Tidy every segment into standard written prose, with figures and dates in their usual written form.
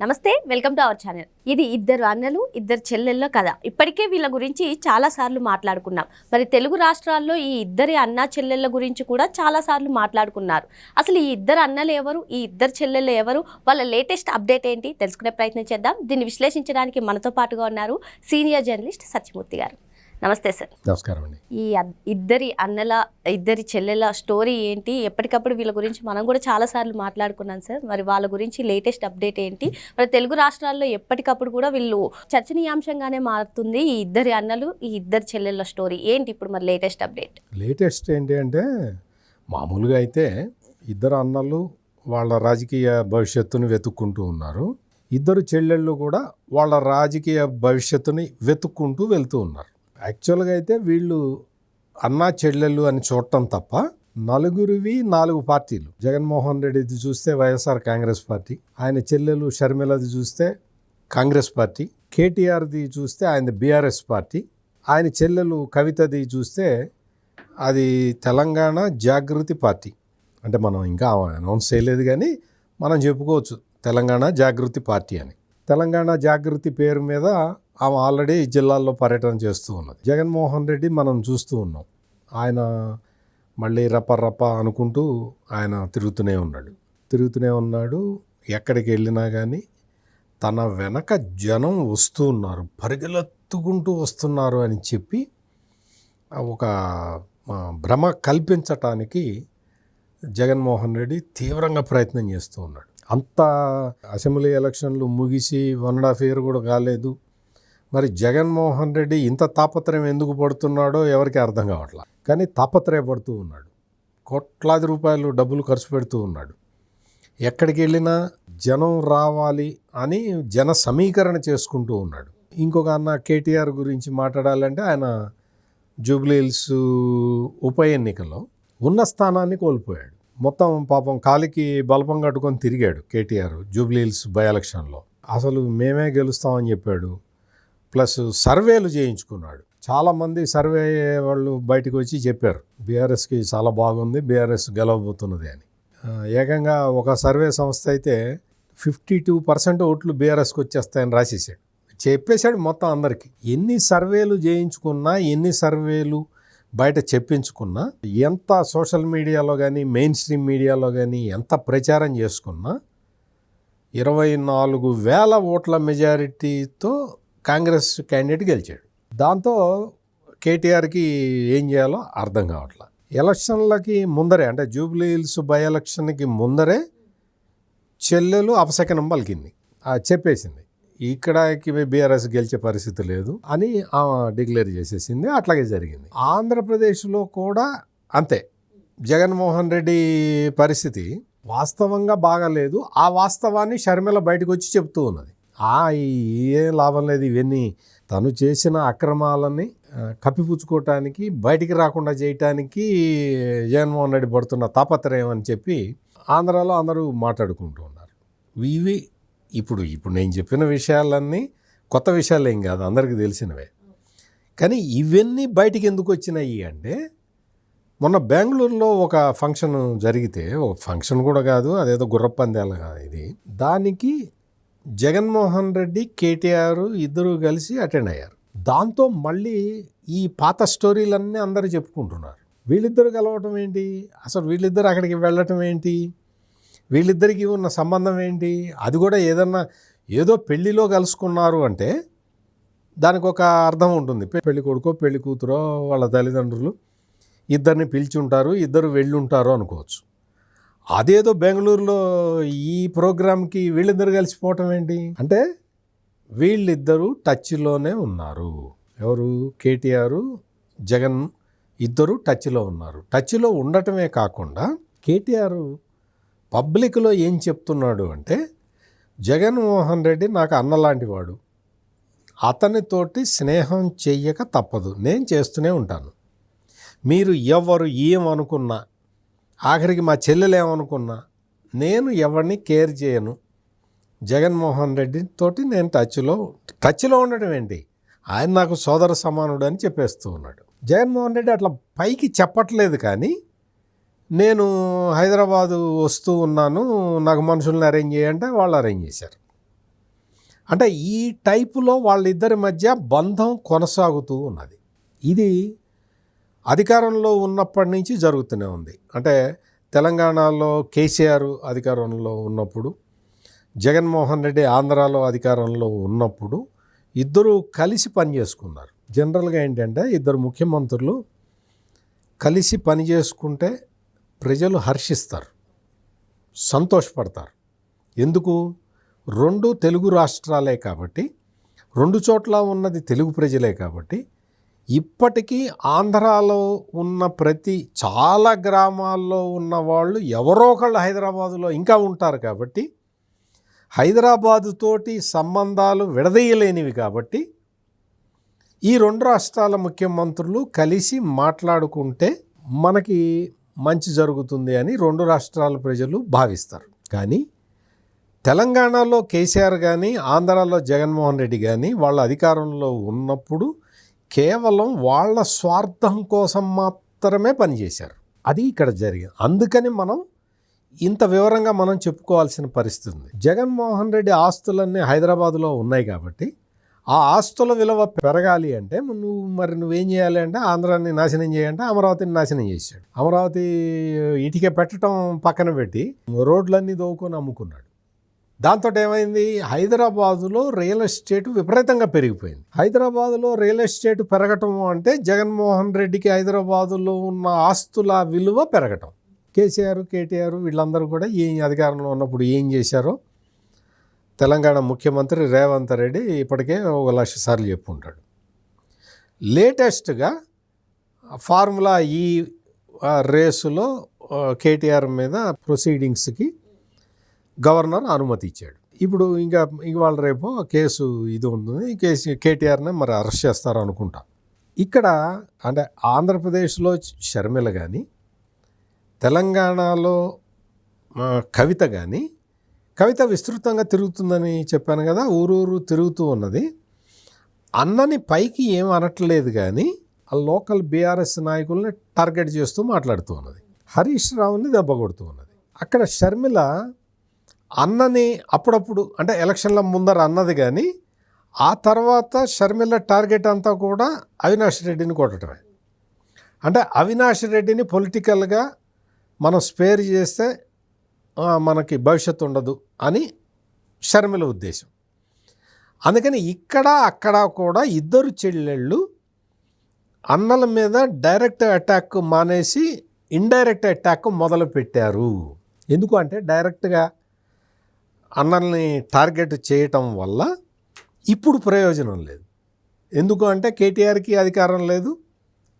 నమస్తే, welcome to our channel. ఇది ఇద్దరు అన్నలు ఇద్దరు చెల్లెళ్ళ కథ. ఇప్పటికే వీళ్ళ గురించి చాలా సార్లు మాట్లాడుకున్నాం. మరి తెలుగు రాష్ట్రాల్లో ఈ ఇద్దరి అన్న చెల్లెళ్ళ గురించి కూడా చాలా సార్లు మాట్లాడుకున్నారు. అసలు ఈ ఇద్దరు అన్నలు ఎవరు, ఈ ఇద్దరు చెల్లెళ్ళు ఎవరు, వాళ్ళ లేటెస్ట్ అప్డేట్ ఏంటి తెలుసుకునే ప్రయత్నం చేద్దాం. దీన్ని విశ్లేషించడానికి మనతో పాటుగా ఉన్నారు సీనియర్ జర్నలిస్ట్ సత్యమూర్తి గారు. నమస్తే సార్. నమస్కారం అండి. ఈ ఇద్దరి చెల్లెల స్టోరీ ఏంటి, ఎప్పటికప్పుడు వీళ్ళ గురించి మనం కూడా చాలాసార్లు మాట్లాడుకున్నాం సార్. మరి వాళ్ళ గురించి లేటెస్ట్ అప్డేట్ ఏంటి, మరి తెలుగు రాష్ట్రాల్లో ఎప్పటికప్పుడు కూడా వీళ్ళు చర్చనీయాంశంగానే మారుతుంది ఈ ఇద్దరి అన్నలు ఈ ఇద్దరి చెల్లెళ్ళ స్టోరీ ఏంటి ఇప్పుడు మరి లేటెస్ట్ అప్డేట్? లేటెస్ట్ ఏంటి అంటే, మామూలుగా అయితే ఇద్దరు అన్నలు వాళ్ళ రాజకీయ భవిష్యత్తుని వెతుక్కుంటూ ఉన్నారు. ఇద్దరు చెల్లెళ్ళు కూడా వాళ్ళ రాజకీయ భవిష్యత్తుని వెతుక్కుంటూ వెళ్తూ ఉన్నారు. యాక్చువల్గా అయితే వీళ్ళు అన్నా చెల్లెళ్ళు అని చూడటం తప్ప నలుగురివి 4 పార్టీలు. జగన్మోహన్ రెడ్డిది చూస్తే వైఎస్ఆర్ కాంగ్రెస్ పార్టీ, ఆయన చెల్లెలు షర్మిలది చూస్తే కాంగ్రెస్ పార్టీ, కేటీఆర్ది చూస్తే ఆయన బీఆర్ఎస్ పార్టీ, ఆయన చెల్లెలు కవితది చూస్తే అది తెలంగాణ జాగృతి పార్టీ. అంటే మనం ఇంకా అనౌన్స్ చేయలేదు కానీ మనం చెప్పుకోవచ్చు తెలంగాణ జాగృతి పార్టీ అని. తెలంగాణ జాగృతి పేరు మీద ఆమె ఆల్రెడీ జిల్లాల్లో పర్యటన చేస్తూ ఉన్నది. జగన్మోహన్ రెడ్డి మనం చూస్తూ ఉన్నాం, ఆయన మళ్ళీ రప్ప అనుకుంటూ ఆయన తిరుగుతూనే ఉన్నాడు. ఎక్కడికి వెళ్ళినా కానీ తన వెనక జనం వస్తూ ఉన్నారు, పరిగెత్తుకుంటూ వస్తున్నారు అని చెప్పి ఒక భ్రమ కల్పించటానికి జగన్మోహన్ రెడ్డి తీవ్రంగా ప్రయత్నం చేస్తూ ఉన్నాడు. అంత అసెంబ్లీ ఎలక్షన్లు ముగిసి 1.5 year కూడా కాలేదు. మరి జగన్మోహన్ రెడ్డి ఇంత తాపత్రయం ఎందుకు పడుతున్నాడో ఎవరికి అర్థం కావట్లా. కానీ తాపత్రయపడుతూ ఉన్నాడు, కోట్లాది రూపాయలు డబ్బులు ఖర్చు పెడుతూ ఉన్నాడు. ఎక్కడికి వెళ్ళినా జనం రావాలి అని జన సమీకరణ చేసుకుంటూ ఉన్నాడు. ఇంకొక అన్న కేటీఆర్ గురించి మాట్లాడాలంటే ఆయన జూబ్లీ హిల్స్ ఉప ఎన్నికలో ఉన్న స్థానాన్ని కోల్పోయాడు. మొత్తం పాపం కాలికి బలపం కట్టుకొని తిరిగాడు కేటీఆర్ జూబ్లీ హిల్స్ బై ఎలక్షన్లో. అసలు మేమే గెలుస్తామని చెప్పాడు. ప్లస్ సర్వేలు చేయించుకున్నాడు. చాలామంది సర్వే వాళ్ళు బయటకు వచ్చి చెప్పారు బీఆర్ఎస్కి చాలా బాగుంది, బీఆర్ఎస్ గెలవబోతున్నది అని. ఏకంగా ఒక సర్వే సంస్థ అయితే 52% ఓట్లు బీఆర్ఎస్కి వచ్చేస్తాయని రాసేసాడు, చెప్పేశాడు మొత్తం అందరికీ. ఎన్ని సర్వేలు చేయించుకున్నా, ఎన్ని సర్వేలు బయట చెప్పించుకున్నా, ఎంత సోషల్ మీడియాలో కానీ మెయిన్ స్ట్రీమ్ మీడియాలో కానీ ఎంత ప్రచారం చేసుకున్నా 24,000 ఓట్ల మెజారిటీతో కాంగ్రెస్ క్యాండిడేట్ గెలిచాడు. దాంతో కేటీఆర్కి ఏం చేయాలో అర్థం కావట్లా. ఎలక్షన్లకి ముందరే, అంటే జూబ్లీ హిల్స్ బై ఎలక్షన్కి ముందరే చెల్లెలు అపశకనం పలికింది, చెప్పేసింది ఇక్కడకి బీఆర్ఎస్ గెలిచే పరిస్థితి లేదు అని డిక్లేర్ చేసేసింది. అట్లాగే జరిగింది. ఆంధ్రప్రదేశ్లో కూడా అంతే. జగన్మోహన్ రెడ్డి పరిస్థితి వాస్తవంగా బాగాలేదు. ఆ వాస్తవాన్ని షర్మిల బయటకు వచ్చి చెప్తూ ఉన్నది. ఏ లాభం లేదు, ఇవన్నీ తను చేసిన అక్రమాలని కప్పిపుచ్చుకోవటానికి, బయటికి రాకుండా చేయటానికి జగన్మోహన్ రెడ్డి పడుతున్న తాపత్రయం అని చెప్పి ఆంధ్రాలో అందరూ మాట్లాడుకుంటూ ఉన్నారు. ఇవి ఇప్పుడు నేను చెప్పిన విషయాలన్నీ కొత్త విషయాలు ఏం కాదు, అందరికీ తెలిసినవే. కానీ ఇవన్నీ బయటికి ఎందుకు వచ్చినాయి అంటే, మొన్న బెంగళూరులో ఒక ఫంక్షన్ జరిగితే, ఒక ఫంక్షన్ కూడా కాదు, అదేదో గుర్రపందాల ఇది, దానికి జగన్మోహన్ రెడ్డి కేటీఆర్ ఇద్దరు కలిసి అటెండ్ అయ్యారు. దాంతో మళ్ళీ ఈ పాత స్టోరీలన్నీ అందరూ చెప్పుకుంటున్నారు. వీళ్ళిద్దరు కలవటం ఏంటి, అసలు వీళ్ళిద్దరు అక్కడికి వెళ్ళటం ఏంటి, వీళ్ళిద్దరికీ ఉన్న సంబంధం ఏంటి, అది కూడా ఏదో పెళ్లిలో కలుసుకున్నారు అంటే దానికి ఒక అర్థం ఉంటుంది. పెళ్లి కొడుకో పెళ్లి కూతురో వాళ్ళ తల్లిదండ్రులు ఇద్దరిని పిలిచి ఉంటారు, ఇద్దరు వెళ్ళి ఉంటారు అనుకోవచ్చు. అదేదో బెంగళూరులో ఈ ప్రోగ్రామ్కి వీళ్ళిద్దరు కలిసిపోవటం ఏంటి అంటే, వీళ్ళిద్దరూ టచ్లోనే ఉన్నారు. ఎవరు, కేటీఆర్ జగన్ ఇద్దరు టచ్లో ఉన్నారు. టచ్లో ఉండటమే కాకుండా కేటీఆర్ పబ్లిక్లో ఏం చెప్తున్నాడు అంటే, జగన్మోహన్ రెడ్డి నాకు అన్నలాంటి వాడు, అతనితోటి స్నేహం చెయ్యక తప్పదు, నేను చేస్తూనే ఉంటాను. మీరు ఎవరు ఏమనుకున్నా, ఆఖరికి మా చెల్లెలు ఏమనుకున్నా, నేను ఎవరిని కేర్ చేయను, జగన్మోహన్ రెడ్డి తోటి నేను టచ్లో ఉండటం ఏంటి, ఆయన నాకు సోదర సమానుడు అని చెప్పేస్తూ ఉన్నాడు. జగన్మోహన్ రెడ్డి అట్లా పైకి చెప్పట్లేదు, కానీ నేను హైదరాబాదు వస్తూ ఉన్నాను, నాకు మనుషుల్ని అరేంజ్ చేయంటే వాళ్ళు అరేంజ్ చేశారు. అంటే ఈ టైపులో వాళ్ళిద్దరి మధ్య బంధం కొనసాగుతూ ఉన్నది. ఇది అధికారంలో ఉన్నప్పటి నుంచి జరుగుతూనే ఉంది. అంటే తెలంగాణలో కేసీఆర్ అధికారంలో ఉన్నప్పుడు, జగన్మోహన్ రెడ్డి ఆంధ్రాలో అధికారంలో ఉన్నప్పుడు ఇద్దరు కలిసి పనిచేసుకున్నారు. జనరల్గా ఏంటంటే ఇద్దరు ముఖ్యమంత్రులు కలిసి పనిచేసుకుంటే ప్రజలు హర్షిస్తారు, సంతోషపడతారు. ఎందుకు? రెండు తెలుగు రాష్ట్రాలే కాబట్టి, రెండు చోట్ల ఉన్నది తెలుగు ప్రజలే కాబట్టి, ఇప్పటికీ ఆంధ్రాలో ఉన్న చాలా గ్రామాల్లో ఉన్న వాళ్ళు ఎవరో ఒకళ్ళు హైదరాబాదులో ఇంకా ఉంటారు కాబట్టి, హైదరాబాదు తోటి సంబంధాలు విడదీయలేనివి కాబట్టి, ఈ రెండు రాష్ట్రాల ముఖ్యమంత్రులు కలిసి మాట్లాడుకుంటే మనకి మంచి జరుగుతుంది అని రెండు రాష్ట్రాల ప్రజలు భావిస్తారు. కానీ తెలంగాణలో కేసీఆర్ కానీ, ఆంధ్రాలో జగన్మోహన్ రెడ్డి కానీ వాళ్ళ అధికారంలో ఉన్నప్పుడు కేవలం వాళ్ళ స్వార్థం కోసం మాత్రమే పనిచేశారు. అది ఇక్కడ జరిగింది. అందుకని మనం ఇంత వివరంగా మనం చెప్పుకోవాల్సిన పరిస్థితి ఉంది. జగన్మోహన్ రెడ్డి ఆస్తులన్నీ హైదరాబాదులో ఉన్నాయి కాబట్టి ఆ ఆస్తుల విలువ పెరగాలి అంటే నువ్వేం చేయాలి అంటే ఆంధ్రాన్ని నాశనం చేయాలంటే అమరావతిని నాశనం చేశాడు. అమరావతి ఇటుక పెట్టడం పక్కన పెట్టి రోడ్లన్నీ దోవుకొని అమ్ముకున్నాడు. దాంతో ఏమైంది? హైదరాబాదులో రియల్ ఎస్టేట్ విపరీతంగా పెరిగిపోయింది. హైదరాబాదులో రియల్ ఎస్టేట్ పెరగటం అంటే జగన్మోహన్ రెడ్డికి హైదరాబాదులో ఉన్న ఆస్తుల విలువ పెరగటం. కేసీఆర్, కేటీఆర్ వీళ్ళందరూ కూడా అధికారంలో ఉన్నప్పుడు ఏం చేశారో తెలంగాణ ముఖ్యమంత్రి రేవంత్ రెడ్డి ఇప్పటికే 1,00,000 సార్లు చెప్పుకుంటాడు. లేటెస్ట్గా ఫార్ములా ఈ రేసులో కేటీఆర్ మీద ప్రొసీడింగ్స్కి గవర్నర్ అనుమతి ఇచ్చాడు. ఇప్పుడు ఇంకా ఇవాళ రేపు కేసు ఇది ఉంటుంది. కేటీఆర్ని మరి అరెస్ట్ చేస్తారు అనుకుంటా. ఇక్కడ అంటే ఆంధ్రప్రదేశ్లో షర్మిల కానీ, తెలంగాణలో కవిత కానీ, కవిత విస్తృతంగా తిరుగుతుందని చెప్పాను కదా, ఊరూరు తిరుగుతూ ఉన్నది. అన్నని పైకి ఏం అనట్లేదు కానీ ఆ లోకల్ బీఆర్ఎస్ నాయకుల్ని టార్గెట్ చేస్తూ మాట్లాడుతూ ఉన్నది. హరీష్ రావుని దెబ్బ కొడుతూ ఉన్నది. అక్కడ షర్మిల అన్నని అప్పుడప్పుడు అంటే ఎలక్షన్ల ముందర అన్నది కానీ ఆ తర్వాత షర్మిల టార్గెట్ అంతా కూడా అవినాష్ రెడ్డిని కొట్టడమే. అంటే అవినాష్ రెడ్డిని పొలిటికల్గా మనం స్పేర్ చేస్తే మనకి భవిష్యత్తు ఉండదు అని షర్మిల ఉద్దేశం. అందుకని ఇక్కడ అక్కడ కూడా ఇద్దరు చెల్లెళ్ళు అన్నల మీద డైరెక్ట్ అటాక్ మానేసి ఇండైరెక్ట్ అటాక్ మొదలు పెట్టారు. ఎందుకు అంటే డైరెక్ట్గా అన్నల్ని టార్గెట్ చేయటం వల్ల ఇప్పుడు ప్రయోజనం లేదు. ఎందుకు అంటే కేటీఆర్కి అధికారం లేదు,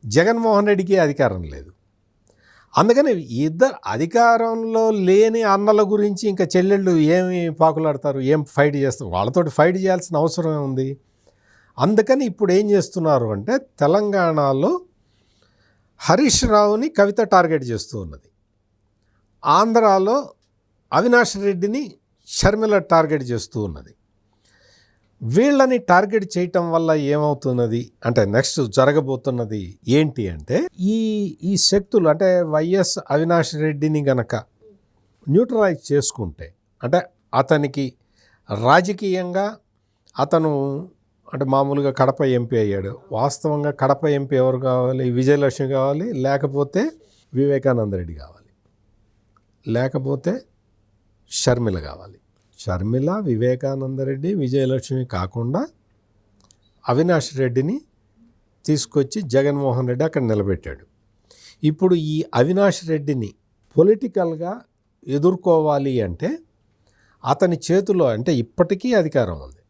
జగన్మోహన్ రెడ్డికి అధికారం లేదు. అందుకని ఇద్దరు అధికారంలో లేని అన్నల గురించి ఇంకా చెల్లెళ్ళు ఏమి పాకులాడతారు, ఏం ఫైట్ చేస్తారు? వాళ్ళతోటి ఫైట్ చేయాల్సిన అవసరం ఉంది. అందుకని ఇప్పుడు ఏం చేస్తున్నారు అంటే తెలంగాణలో హరీష్ రావుని కవిత టార్గెట్ చేస్తూ ఉన్నది, ఆంధ్రాలో అవినాష్ రెడ్డిని షర్మిల టార్గెట్ చేస్తూ ఉన్నది. వీళ్ళని టార్గెట్ చేయటం వల్ల ఏమవుతున్నది అంటే నెక్స్ట్ జరగబోతున్నది ఏంటి అంటే ఈ శక్తులు అంటే వైఎస్ అవినాష్ రెడ్డిని గనక న్యూట్రలైజ్ చేసుకుంటే, అంటే అతనికి రాజకీయంగా అతను అంటే మామూలుగా కడప ఎంపీ అయ్యాడు. వాస్తవంగా కడప ఎంపీ ఎవరు కావాలి? విజయలక్ష్మి కావాలి, లేకపోతే వివేకానంద రెడ్డి కావాలి, లేకపోతే షర్మిల కావాలి. షర్మిల, వివేకానంద రెడ్డి, విజయలక్ష్మి కాకుండా అవినాష్ రెడ్డిని తీసుకొచ్చి జగన్మోహన్ రెడ్డి అక్కడ నిలబెట్టాడు. ఇప్పుడు ఈ అవినాష్ రెడ్డిని పొలిటికల్గా ఎదుర్కోవాలి అంటే అతని చేతిలో అంటే ఇప్పటికీ అధికారం ఉంది,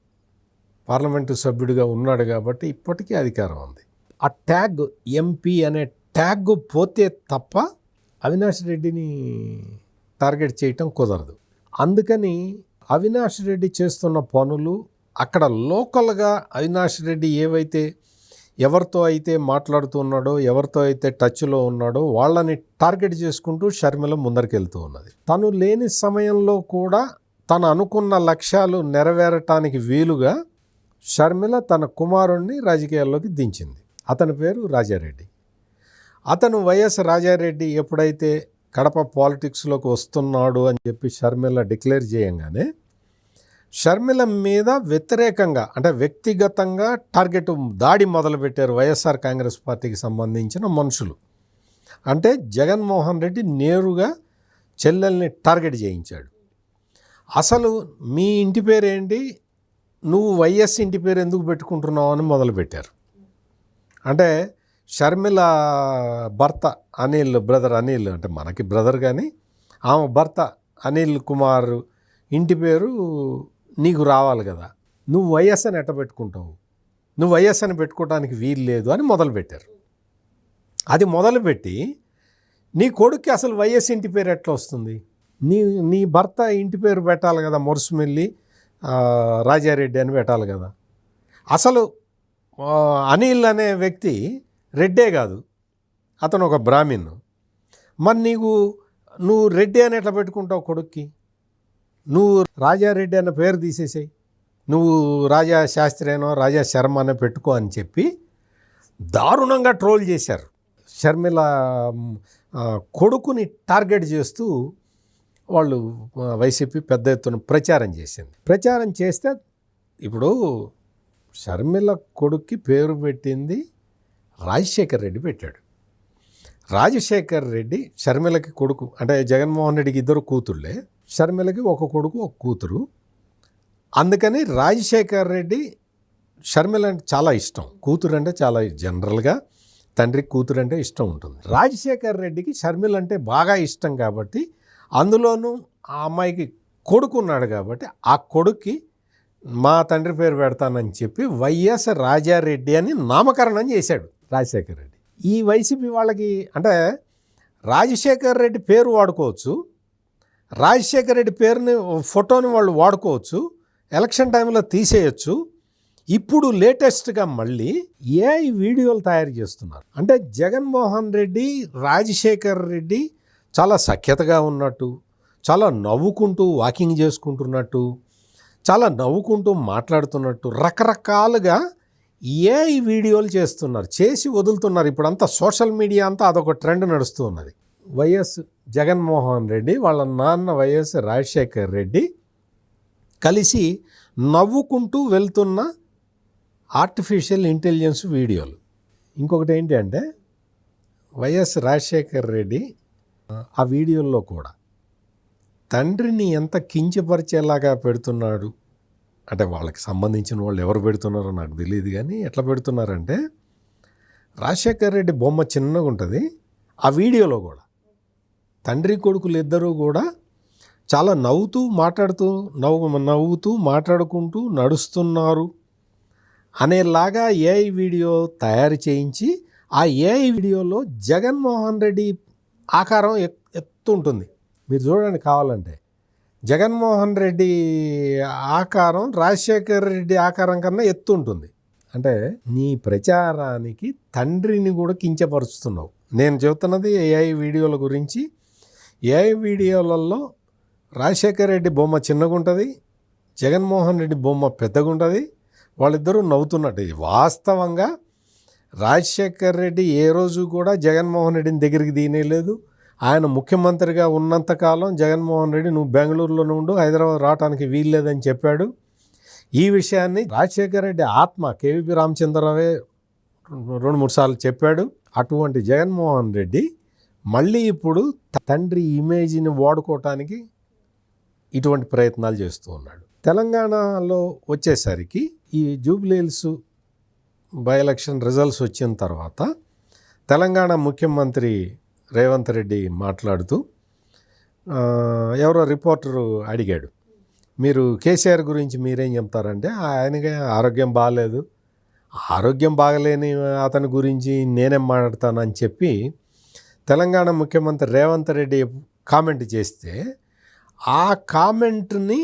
పార్లమెంటు సభ్యుడిగా ఉన్నాడు కాబట్టి ఇప్పటికీ అధికారం ఉంది. ఆ ట్యాగ్ ఎంపీ అనే ట్యాగ్ పోతే తప్ప అవినాష్ రెడ్డిని టార్గెట్ చేయటం కుదరదు. అందుకని అవినాష్ రెడ్డి చేస్తున్న పనులు అక్కడ లోకల్గా అవినాష్ రెడ్డి ఎవరితో అయితే మాట్లాడుతున్నాడో, ఎవరితో అయితే టచ్లో ఉన్నాడో వాళ్ళని టార్గెట్ చేసుకుంటూ షర్మిల ముందరికి వెళ్తూ ఉన్నది. తను లేని సమయంలో కూడా తను అనుకున్న లక్ష్యాలు నెరవేరటానికి వీలుగా షర్మిల తన కుమారుణ్ణి రాజకీయాల్లోకి దించింది. అతని పేరు రాజారెడ్డి. అతను వైఎస్ రాజారెడ్డి ఎప్పుడైతే కడప పాలిటిక్స్లోకి వస్తున్నాడు అని చెప్పి షర్మిల డిక్లేర్ చేయంగానే షర్మిల మీద వ్యతిరేకంగా అంటే వ్యక్తిగతంగా దాడి మొదలుపెట్టారు వైఎస్ఆర్ కాంగ్రెస్ పార్టీకి సంబంధించిన మనుషులు. అంటే జగన్మోహన్ రెడ్డి నేరుగా చెల్లెల్ని టార్గెట్ చేయించాడు. అసలు మీ ఇంటి పేరేంటి, నువ్వు వైఎస్ ఇంటి పేరు ఎందుకు పెట్టుకుంటున్నావు అని మొదలుపెట్టారు. అంటే షర్మిల భర్త అనిల్, బ్రదర్ అనిల్, అంటే మనకి బ్రదర్ కానీ ఆమె భర్త అనిల్ కుమార్ ఇంటి పేరు నీకు రావాలి కదా, నువ్వు వైఎస్ అని ఎట్ట పెట్టుకుంటావు, నువ్వు వైఎస్ అని పెట్టుకోవడానికి వీలు లేదు అని మొదలుపెట్టారు. అది మొదలుపెట్టి నీ కొడుక్కి అసలు వైఎస్ ఇంటి పేరు ఎట్లా వస్తుంది, నీ భర్త ఇంటి పేరు పెట్టాలి కదా, మురుసుమిల్లి రాజారెడ్డి అని పెట్టాలి కదా. అసలు అనిల్ అనే వ్యక్తి రెడ్డే కాదు, అతను ఒక బ్రాహ్మణ్. మరి నువ్వు రెడ్డి అని ఎట్లా పెట్టుకుంటావు కొడుక్కి? నువ్వు రాజారెడ్డి అన్న పేరు తీసేసాయి, నువ్వు రాజా శాస్త్రి అనో రాజా శర్మ అనే పెట్టుకో అని చెప్పి దారుణంగా ట్రోల్ చేశారు. షర్మిల కొడుకుని టార్గెట్ చేస్తూ వాళ్ళు వైసీపీ పెద్ద ఎత్తున ప్రచారం చేసింది. ప్రచారం చేస్తే ఇప్పుడు షర్మిల కొడుక్కి పేరు పెట్టింది రాజశేఖర్ రెడ్డి పెట్టాడు. రాజశేఖర్ రెడ్డి షర్మిలకి కొడుకు, అంటే జగన్మోహన్ రెడ్డికి ఇద్దరు కూతుళ్ళే, షర్మిలకి ఒక కొడుకు ఒక కూతురు. అందుకని రాజశేఖర్ రెడ్డి షర్మిల అంటే చాలా ఇష్టం, కూతురు అంటే చాలా జనరల్గా తండ్రికి కూతురు అంటే ఇష్టం ఉంటుంది. రాజశేఖర్ రెడ్డికి షర్మిల అంటే బాగా ఇష్టం కాబట్టి, అందులోనూ ఆ అమ్మాయికి కొడుకు ఉన్నాడు కాబట్టి ఆ కొడుక్కి మా తండ్రి పేరు పెడతానని చెప్పి వైఎస్ రాజారెడ్డి అని నామకరణం చేశాడు రాజశేఖర్ రెడ్డి. ఈ వైసీపీ వాళ్ళకి అంటే రాజశేఖర్ రెడ్డి పేరు వాడుకోవచ్చు, రాజశేఖర్ రెడ్డి పేరుని ఫోటోని వాళ్ళు వాడుకోవచ్చు, ఎలక్షన్ టైంలో తీసేయచ్చు. ఇప్పుడు లేటెస్ట్గా మళ్ళీ ఏఐ వీడియోలు తయారు చేస్తున్నారు. అంటే జగన్మోహన్ రెడ్డి రాజశేఖర్ రెడ్డి చాలా సఖ్యతగా ఉన్నట్టు, చాలా నవ్వుకుంటూ వాకింగ్ చేసుకుంటున్నట్టు, చాలా నవ్వుకుంటూ మాట్లాడుతున్నట్టు రకరకాలుగా ఏఐ వీడియోలు చేస్తున్నారు, చేసి వదులుతున్నారు. ఇప్పుడంతా సోషల్ మీడియా అంతా అదొక ట్రెండ్ నడుస్తూ ఉన్నది. వైఎస్ జగన్మోహన్ రెడ్డి వాళ్ళ నాన్న వైఎస్ రాజశేఖర్ రెడ్డి కలిసి నవ్వుకుంటూ వెళ్తున్న ఆర్టిఫిషియల్ ఇంటెలిజెన్స్ వీడియోలు. ఇంకొకటి ఏంటి అంటే వైఎస్ రాజశేఖర్ రెడ్డి ఆ వీడియోల్లో కూడా తండ్రిని ఎంత కించపరిచేలాగా పెడుతున్నాడు. అంటే వాళ్ళకి సంబంధించిన వాళ్ళు ఎవరు పెడుతున్నారో నాకు తెలియదు, కానీ ఎట్లా పెడుతున్నారంటే రాజశేఖర్ రెడ్డి బొమ్మ చిన్నగా ఉంటుంది ఆ వీడియోలో కూడా. తండ్రి కొడుకులు ఇద్దరూ కూడా చాలా నవ్వుతూ మాట్లాడుకుంటూ నడుస్తున్నారు అనేలాగా ఏఐ వీడియో తయారు చేయించి ఆ ఏఐ వీడియోలో జగన్మోహన్ రెడ్డి ఆకారం ఎత్తు ఉంటుంది. మీరు చూడండి కావాలంటే, జగన్మోహన్ రెడ్డి ఆకారం రాజశేఖర్ రెడ్డి ఆకారం కన్నా ఎత్తు ఉంటుంది. అంటే నీ ప్రచారానికి తండ్రిని కూడా కించపరుస్తున్నావు. నేను చెబుతున్నది ఏఐ వీడియోల గురించి. ఏఐ వీడియోలలో రాజశేఖర్ రెడ్డి బొమ్మ చిన్నగా ఉంటుంది, జగన్మోహన్ రెడ్డి బొమ్మ పెద్దగా ఉంటుంది, వాళ్ళిద్దరూ నవ్వుతున్నట్టు. వాస్తవంగా రాజశేఖర్ రెడ్డి ఏ రోజు కూడా జగన్మోహన్ రెడ్డిని దగ్గరికి తీయలేదు. ఆయన ముఖ్యమంత్రిగా ఉన్నంతకాలం జగన్మోహన్ రెడ్డి నువ్వు బెంగళూరులోనే ఉండు, హైదరాబాద్ రావడానికి వీల్లేదని చెప్పాడు. ఈ విషయాన్ని రాజశేఖర్ రెడ్డి ఆత్మ కేవీపీ రామచంద్రరావే 2-3 సార్లు చెప్పాడు. అటువంటి జగన్మోహన్ రెడ్డి మళ్ళీ ఇప్పుడు తండ్రి ఇమేజ్ని వాడుకోవటానికి ఇటువంటి ప్రయత్నాలు చేస్తూ ఉన్నాడు. తెలంగాణలో వచ్చేసరికి ఈ జూబ్లీహిల్స్ బై ఎలక్షన్ రిజల్ట్స్ వచ్చిన తర్వాత తెలంగాణ ముఖ్యమంత్రి రేవంత్ రెడ్డి మాట్లాడుతూ ఎవరో రిపోర్టరు అడిగాడు, మీరు కేసీఆర్ గురించి మీరేం చెప్తారంటే ఆయనకి ఆరోగ్యం బాగాలేదు, ఆరోగ్యం బాగలేని అతని గురించి నేనేం మాట్లాడతానని చెప్పి తెలంగాణ ముఖ్యమంత్రి రేవంత్ రెడ్డి కామెంట్ చేస్తే ఆ కామెంట్ని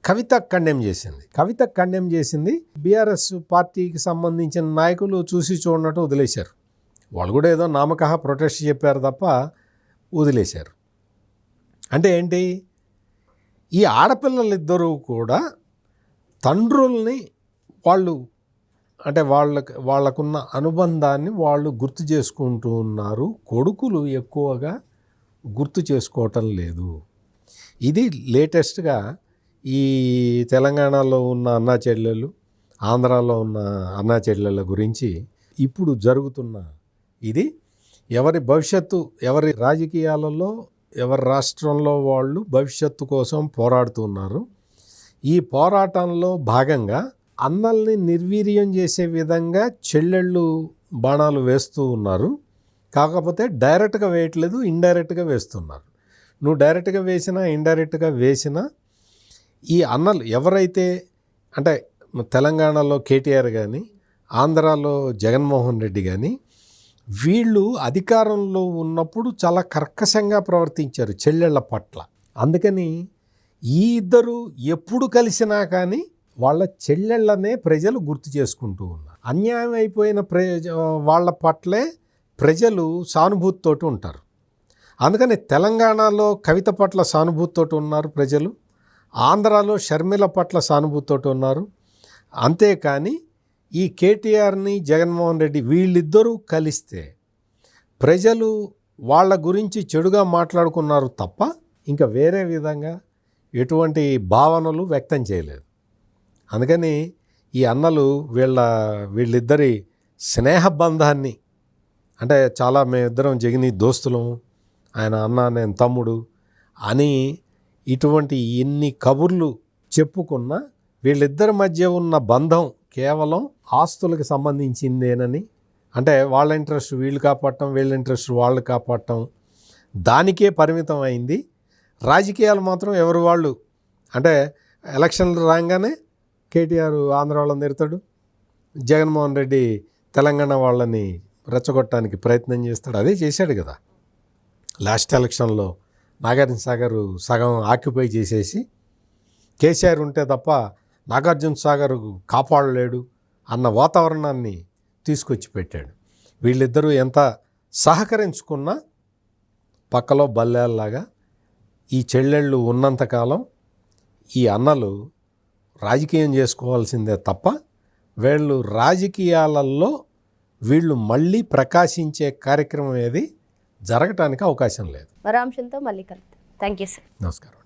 కవిత కండెమ్ చేసింది. బీఆర్ఎస్ పార్టీకి సంబంధించిన నాయకులు చూసి చూడనట్టు వదిలేశారు. వాళ్ళు కూడా ఏదో నామకహ ప్రొటెస్ట్ చెప్పారు తప్ప వదిలేశారు. అంటే ఏంటి, ఈ ఆడపిల్లలిద్దరూ కూడా తండ్రుల్ని వాళ్ళు అంటే వాళ్ళకున్న అనుబంధాన్ని వాళ్ళు గుర్తు చేసుకుంటూ ఉన్నారు. కొడుకులు ఎక్కువగా గుర్తు చేసుకోవటం లేదు. ఇది లేటెస్ట్గా ఈ తెలంగాణలో ఉన్న అన్నా చెల్లెళ్ళు, ఆంధ్రాలో ఉన్న అన్నా చెల్లెళ్ళ గురించి ఇప్పుడు జరుగుతున్న ఇది ఎవరి భవిష్యత్తు, ఎవరి రాజకీయాలలో ఎవరి రాష్ట్రంలో వాళ్ళు భవిష్యత్తు కోసం పోరాడుతున్నారు. ఈ పోరాటంలో భాగంగా అన్నల్ని నిర్వీర్యం చేసే విధంగా చెల్లెళ్ళు బాణాలు వేస్తూ ఉన్నారు. కాకపోతే డైరెక్ట్గా వేయట్లేదు, ఇండైరెక్ట్గా వేస్తున్నారు. నువ్వు డైరెక్ట్గా వేసినా ఇండైరెక్ట్గా వేసినా ఈ అన్నలు ఎవరైతే అంటే తెలంగాణలో కేటీఆర్ కానీ, ఆంధ్రాలో జగన్మోహన్ రెడ్డి కానీ, వీళ్ళు అధికారంలో ఉన్నప్పుడు చాలా కర్కశంగా ప్రవర్తించారు చెల్లెళ్ళ పట్ల. అందుకని ఈ ఇద్దరు ఎప్పుడు కలిసినా కానీ వాళ్ళ చెల్లెళ్ళనే ప్రజలు గుర్తు చేసుకుంటూ ఉన్నారు. అన్యాయం అయిపోయిన వాళ్ళ పట్లే ప్రజలు సానుభూతితోటి ఉంటారు. అందుకని తెలంగాణలో కవిత పట్ల సానుభూతితోటి ఉన్నారు ప్రజలు, ఆంధ్రాలో షర్మిల పట్ల సానుభూతితోటి ఉన్నారు. అంతేకాని ఈ కేటీఆర్ని జగన్మోహన్ రెడ్డి వీళ్ళిద్దరూ కలిస్తే ప్రజలు వాళ్ళ గురించి చెడుగా మాట్లాడుకున్నారు తప్ప ఇంకా వేరే విధంగా ఎటువంటి భావనలు వ్యక్తం చేయలేదు. అందుకని ఈ అన్నలు వీళ్ళిద్దరి స్నేహబంధాన్ని, అంటే చాలా మేమిద్దరం జగని దోస్తులం, ఆయన అన్న నేను తమ్ముడు అని ఇటువంటి ఎన్ని కబుర్లు చెప్పుకున్నా వీళ్ళిద్దరి మధ్య ఉన్న బంధం కేవలం ఆస్తులకు సంబంధించిందేనని, అంటే వాళ్ళ ఇంట్రెస్ట్ వీళ్ళు కాపాడటం, వీళ్ళ ఇంట్రెస్ట్ వాళ్ళు కాపాడటం, దానికే పరిమితం అయింది. రాజకీయాలు మాత్రం ఎవరు వాళ్ళు, అంటే ఎలక్షన్లు రాగానే కేటీఆర్ ఆంధ్ర వాళ్ళని తిడతాడు, జగన్మోహన్ రెడ్డి తెలంగాణ వాళ్ళని రెచ్చగొట్టడానికి ప్రయత్నం చేస్తాడు. అదే చేశాడు కదా లాస్ట్ ఎలక్షన్లో. నాగార్జున సాగర్ సగం ఆక్యుపై చేసేసి కేసీఆర్ ఉంటే తప్ప నాగార్జున సాగర్ కాపాడలేడు అన్న వాతావరణాన్ని తీసుకొచ్చి పెట్టాడు. వీళ్ళిద్దరూ ఎంత సహకరించుకున్నా పక్కలో బల్లేల్లాగా ఈ చెల్లెళ్ళు ఉన్నంతకాలం ఈ అన్నలు రాజకీయం చేసుకోవాల్సిందే తప్ప రాజకీయాలలో వీళ్ళు మళ్ళీ ప్రకాశించే కార్యక్రమం ఏది జరగటానికి అవకాశం లేదు. మరో అంశంతో మళ్ళీ కలుద్దాం. Thank you sir. నమస్కారం.